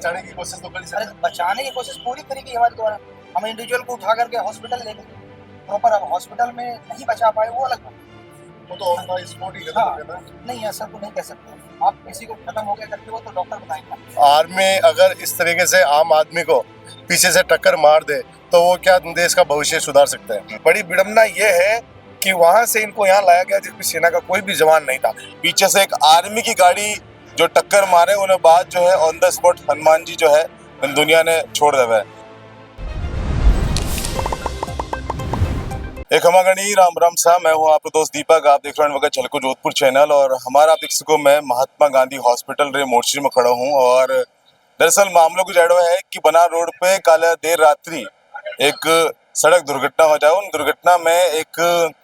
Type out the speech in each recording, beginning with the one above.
बचाने की कोशिश तो करी अरे सर। बचाने की कोशिश पूरी करी गई हमारे द्वारा। हम इंडिविजुअल को उठा करके हॉस्पिटल ले गए प्रॉपर। अब हॉस्पिटल में नहीं बचा पाए वो अलग बात वो तो ऑन द स्पॉट ही है। खत्म हो हाँ, गया था। नहीं ऐसा तो नहीं कह सकते आप, किसी को खत्म हो गया करके वो तो डॉक्टर बताएंगे। आर्मी अगर इस तरीके से आम आदमी को पीछे से टक्कर मार दे तो वो क्या देश का भविष्य सुधार सकते हैं। बड़ी विडम्बना ये है कि वहां से इनको यहाँ लाया गया जिसमें सेना का कोई भी जवान नहीं था। पीछे से एक आर्मी की गाड़ी जो टक्कर मारे उन्हें बाद जो है on the spot Hanuman ji जो है दुनिया ने छोड़ देवे। एक हमागणी राम राम सा, मैं हूँ आपका दोस्त दीपक। आप देख रहे हैं झलको जोधपुर चैनल और हमारा आप देख सको मैं महात्मा गांधी हॉस्पिटल रे मोर्ची में खड़ा हूँ। और दरअसल मामला कुछ ऐडो है कि बना रोड पे कल देर रात्रि एक सड़क दुर्घटना हो जाए। उन दुर्घटना में एक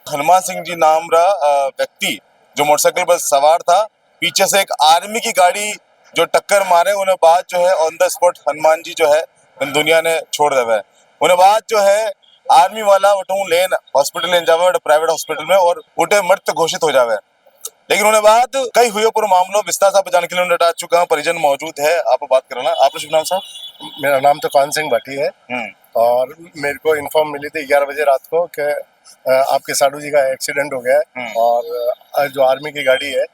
हनुमान सिंह जी नाम रहा व्यक्ति जो मोटरसाइकिल पर सवार था, पीछे से एक आर्मी की गाड़ी जो टक्कर मारे उन्हें बाद जो है on the spot Hanuman ji जो है दुनिया ने छोड़ देवे। उन्हें बाद जो है आर्मी वाला उठू लेन हॉस्पिटल लेन जावे प्राइवेट हॉस्पिटल में और उठे मृत घोषित हो जावे। लेकिन उन्हें बाद कई हुए पूरा मामलो विस्तार से जानने के लिए उन्हें आ चुका हूँ, परिजन मौजूद है। आप बात करना, आपका शुभ नाम साहब? मेरा नाम तो कान सिंह भाटी है और मेरे को इन्फॉर्म मिली थी 11 बजे रात को कि आपके साडू जी का एक्सीडेंट हो गया है और जो आर्मी की गाड़ी है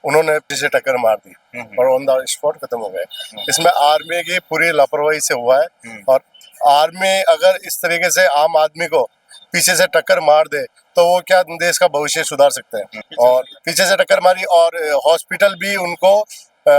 उन्होंने पीछे टक्कर मार दी और ऑन द स्पॉट खत्म हो गए। इसमें आर्मी की पूरी लापरवाही से हुआ है और आर्मी अगर इस तरीके से आम आदमी को पीछे से टक्कर मार दे तो वो क्या देश का भविष्य सुधार सकते हैं। और पीछे से टक्कर मारी और हॉस्पिटल भी उनको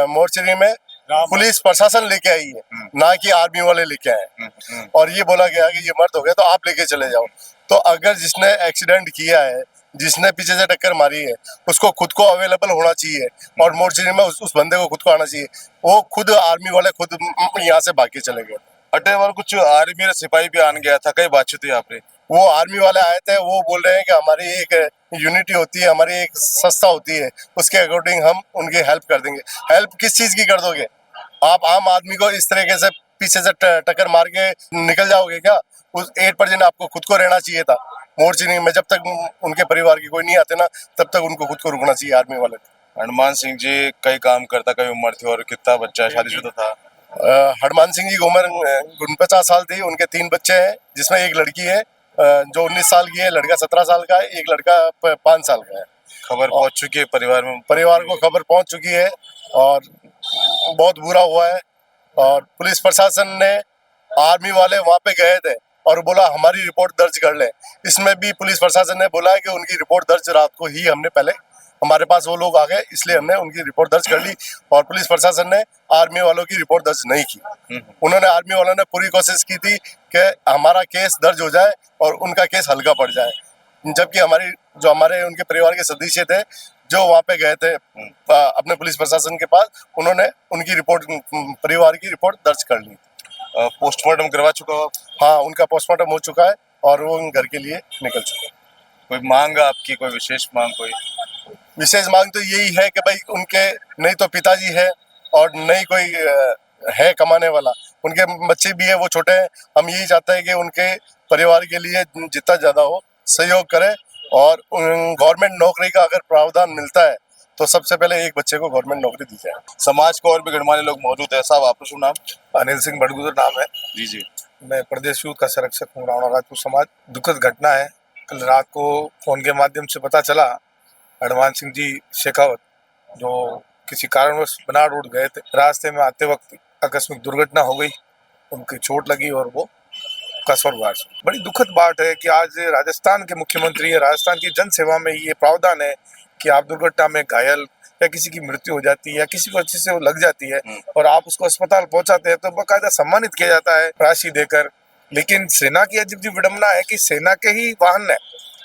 मोर्चरी में पुलिस प्रशासन लेके आई है, ना कि आर्मी वाले लेके आए। और ये बोला गया कि ये मर्द हो गया तो आप लेके चले जाओ। तो अगर जिसने एक्सीडेंट किया है, जिसने पीछे से टक्कर मारी है, उसको खुद को अवेलेबल होना चाहिए और मोर्चरी में उस बंदे को खुद को आना चाहिए। वो खुद आर्मी वाले खुद यहाँ से भाग के चले गए। अटे वाल कुछ आर्मी सिपाही भी आन गया था, कई बातचीत हुई आपने? वो आर्मी वाले आए थे, वो बोल रहे हैं कि हमारी एक यूनिटी होती है, हमारी एक संस्था होती है, उसके अकॉर्डिंग हम उनकी हेल्प कर देंगे। हेल्प किस चीज की कर दोगे? आप आम आदमी को इस तरीके से पीछे से टक्कर मार के निकल जाओगे क्या? उस 8% आपको खुद को रहना चाहिए था मोर्चरी में। जब तक उनके परिवार की कोई नहीं आते ना, तब तक उनको खुद को रुकना चाहिए आर्मी वाले। हनुमान सिंह जी कई काम करता, कई उम्र थी और कितना बच्चा शादीशुदा था? हनुमान सिंह जी की उम्र 49 साल थी। उनके 3 बच्चे हैं जिसमें एक लड़की है जो 19 साल की है, लड़का 17 साल का है, एक लड़का 5 साल का है। खबर पहुंच चुकी है परिवार में? परिवार को खबर पहुंच चुकी है और बहुत बुरा हुआ है। और पुलिस प्रशासन ने, आर्मी वाले वहां पे गए थे और बोला हमारी रिपोर्ट दर्ज कर ले। इसमें भी पुलिस प्रशासन ने बोला है कि उनकी रिपोर्ट दर्ज रात को ही हमने पहले, हमारे पास वो लोग आ गए इसलिए हमने उनकी रिपोर्ट दर्ज कर ली। और पुलिस प्रशासन ने आर्मी वालों की रिपोर्ट दर्ज नहीं की। उन्होंने, आर्मी वालों ने पूरी कोशिश की थी कि हमारा केस दर्ज हो जाए और उनका केस हल्का पड़ जाए, जबकि हमारे उनके परिवार के सदस्य थे जो वहां पे गए थे अपने पुलिस प्रशासन के पास, उन्होंने उनकी रिपोर्ट, परिवार की रिपोर्ट दर्ज कर ली। पोस्टमार्टम करवा चुका हो? हाँ, उनका पोस्टमार्टम हो चुका है और वो घर के लिए निकल चुके हैं। कोई मांग आपकी, कोई विशेष मांग? कोई विशेष मांग तो यही है कि भाई उनके नहीं तो पिताजी है और नहीं कोई है कमाने वाला, उनके बच्चे भी है, वो छोटे हैं। हम यही चाहते हैं कि उनके परिवार के लिए जितना ज्यादा हो सहयोग करें और गवर्नमेंट नौकरी का अगर प्रावधान मिलता है तो सबसे पहले एक बच्चे को गवर्नमेंट नौकरी दी जाए। समाज को और भी गणमान्य लोग मौजूद है। साहब आपका शुभ नाम? अनिल सिंह बड़गुजर नाम है। जी। मैं प्रदेश यूथ का संरक्षक हूँ रावणा राजपूत समाज। दुखद घटना है, कल रात को फोन के माध्यम से पता चला हनुमान सिंह जी शेखावत जो किसी कारणवश बना रोड गए थे, रास्ते में आते वक्त आकस्मिक दुर्घटना हो गई, उनकी चोट लगी और वो कस्बरवार से। बड़ी दुखद बात है कि आज राजस्थान के मुख्यमंत्री है, राजस्थान की जन सेवा में ये प्रावधान है कि आप दुर्घटना में घायल या किसी की मृत्यु हो जाती है या किसी को अच्छे से वो लग जाती है और आप उसको अस्पताल पहुंचाते हैं तो बाकायदा सम्मानित किया जाता है राशि देकर। लेकिन सेना की अजीब सी विडम्बना है कि सेना के ही वाहन ने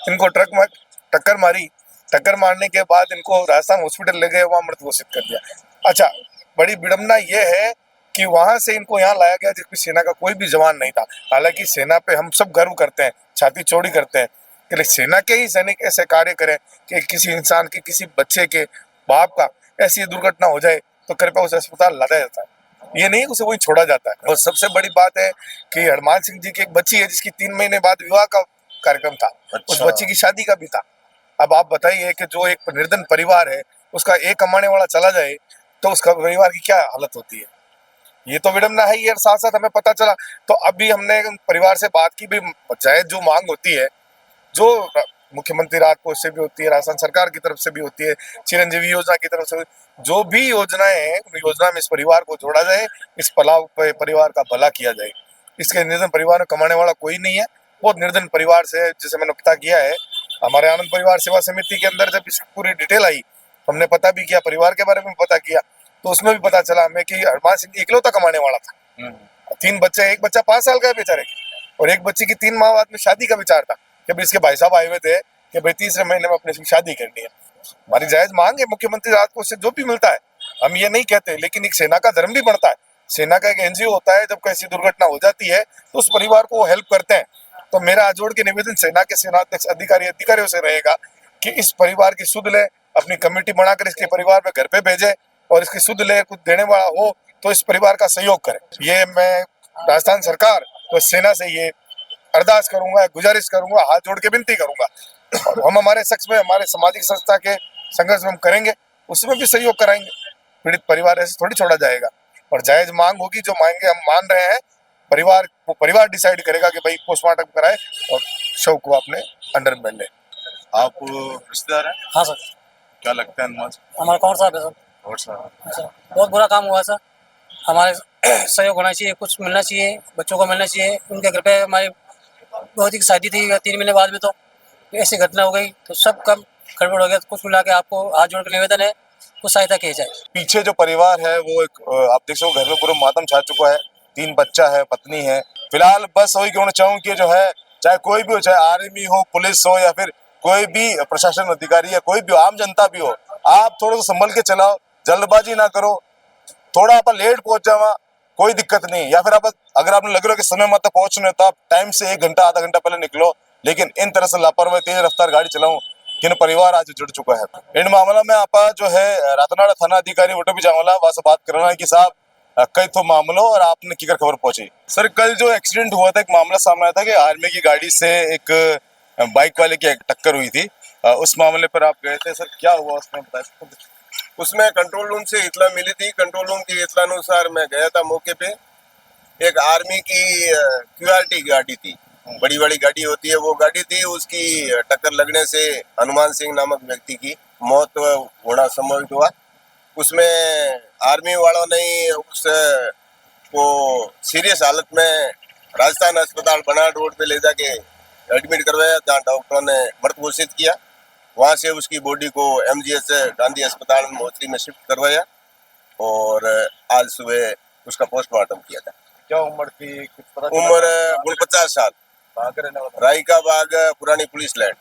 इनको ट्रक में टक्कर मारी, टक्कर मारने के बाद इनको राजस्थान हॉस्पिटल ले गए, वहां मृत घोषित कर दिया। अच्छा, बड़ी विडम्बना ये है कि वहां से इनको यहाँ लाया गया जिसमें सेना का कोई भी जवान नहीं था। हालांकि सेना पे हम सब गर्व करते हैं, छाती चौड़ी करते हैं कि सेना के ही सैनिक ऐसे कार्य करें कि किसी इंसान के, किसी बच्चे के बाप का ऐसी दुर्घटना हो जाए तो कृपया उसे अस्पताल लाया जाता है, ये नहीं उसे वही छोड़ा जाता है। और सबसे बड़ी बात है कि हनुमान सिंह जी की एक बच्ची है जिसकी 3 महीने बाद विवाह का कार्यक्रम था। अच्छा। उस बच्ची की शादी का भी था। अब आप बताइए कि जो एक निर्धन परिवार है उसका एक कमाने वाला चला जाए तो उसका परिवार की क्या हालत होती है। ये तो विडम्बना है ही, और साथ साथ हमें पता चला तो अभी हमने परिवार से बात की भी, जायज जो मांग होती है, जो मुख्यमंत्री राहत कोष से भी होती है, राजस्थान सरकार की तरफ से भी होती है, चिरंजीवी योजना की तरफ से, जो भी योजनाएं हैं उन योजना में इस परिवार को जोड़ा जाए, इस परिवार का भला किया जाए। इसके निर्धन परिवार में कमाने वाला कोई नहीं है, बहुत निर्धन परिवार से जिसे मैंने पता किया है। हमारे आनंद परिवार सेवा समिति के अंदर जब इसकी पूरी डिटेल आई, हमने पता भी किया, परिवार के बारे में पता किया, तो उसमें भी पता चला हमें कि हरमान सिंह जी इकलौता कमाने वाला था। 3 बच्चे, एक बच्चा 5 साल का है बेचारे, और एक बच्चे की 3 माह बाद में शादी का विचार था कि भाई इसके भाई साहब आए हुए थे कि भाई तीसरे महीने में अपने शादी करनी है। हमारी जायज मांग है, मुख्यमंत्री राहत कोष से जो भी मिलता है हम ये नहीं कहते, लेकिन एक सेना का धर्म भी बढ़ता है। सेना का एक एनजीओ होता है, जब कैसी दुर्घटना हो जाती है तो उस परिवार को वो हेल्प करते हैं। तो मेरा हाथ जोड़ के निवेदन सेना के सेनाध्यक्ष अधिकारियों से रहेगा कि इस परिवार की सुध ले, अपनी कमेटी बनाकर इसके परिवार में घर पे भेजे, और इसकी सुध ले, कुछ देने वाला हो तो इस परिवार का सहयोग करें। ये मैं राजस्थान सरकार और सेना से ये अरदास करूंगा, गुजारिश करूंगा, हाथ जोड़ के विनती करूंगा, और हम हमारे शख्स में, हमारे सामाजिक संस्था के संघर्ष में हम करेंगे, उसमें भी सहयोग कराएंगे। पीड़ित परिवार ऐसे थोड़ी छोड़ा जाएगा, और जायज मांग होगी, जो मांगे हम मान रहे हैं, परिवार डिसाइड करेगा कि भाई पोस्टमार्टम कराए और शव को अपने अंडर में ले। आप रिश्तेदार हैं? हाँ सर, क्या लगता है हनुमान सिंह? हमारा कौन साहब है सर? और साहब सर बहुत बुरा काम हुआ सर, हमारे सहयोग होना चाहिए, कुछ मिलना चाहिए, बच्चों को मिलना चाहिए। उनके घर पे हमारी बहुत ही शादी थी 3 महीने बाद में, तो ऐसी घटना हो गई तो सब कम गड़बड़ हो गया। कुछ मिला के आपको हाथ जोड़ के निवेदन है, कुछ सहायता की जाए। पीछे जो परिवार है वो एक आप देख सकते हो, घर में पूरा मातम छा चुका है। 3 बच्चा है, पत्नी है। फिलहाल बस वही कहना चाहूँ कि जो है, चाहे कोई भी हो, चाहे आर्मी हो, पुलिस हो, या फिर कोई भी प्रशासन अधिकारी या कोई भी आम जनता भी हो, आप थोड़ा सा संभल के चलाओ, जल्दबाजी ना करो। थोड़ा आप लेट पहुंच जावा, कोई दिक्कत नहीं। या फिर आप अगर आपने लग रहा है कि समय मत पहुंचने हो, तो आप टाइम से 1 घंटा आधा घंटा पहले निकलो। लेकिन इन तरह से लापरवाही, तेज रफ्तार गाड़ी चलाऊं, किन परिवार आज जुड़ चुका है। इन मामला में आप जो है रातनाड़ा थाना अधिकारी वोटो भी जामला वहां से बात करना है कि साहब कई तो मामलों और आपने किकर खबर पहुंची। सर कल जो एक्सीडेंट हुआ था, एक मामला सामने आया था कि आर्मी की गाड़ी से एक बाइक वाले की टक्कर हुई थी। उस मामले पर आप गए थे, सर क्या हुआ उसमें बता सकते हैं? उसमें कंट्रोल रूम से इतला मिली थी। कंट्रोल रूम की इतला अनुसार मैं गया था मौके पे। एक आर्मी की क्यूआरटी गाड़ी थी, बड़ी बड़ी गाड़ी होती है, वो गाड़ी थी। उसकी टक्कर लगने से हनुमान सिंह नामक व्यक्ति की मौत होना संभवित हुआ। उसमें आर्मी वालों ने उस को सीरियस हालत में राजस्थान अस्पताल बनाड़ रोड पे ले जाके एडमिट करवाया, जहाँ डॉक्टरों ने मृत घोषित किया। वहाँ से उसकी बॉडी को एमजीएच गांधी अस्पताल में मोर्चरी में शिफ्ट करवाया, और आज सुबह उसका पोस्टमार्टम किया था। क्या उम्र थी? कुछ पता चला? उम्र 49 साल, कहाँ का रहने वाला था? राई का बाग, पुरानी पुलिस लैंड।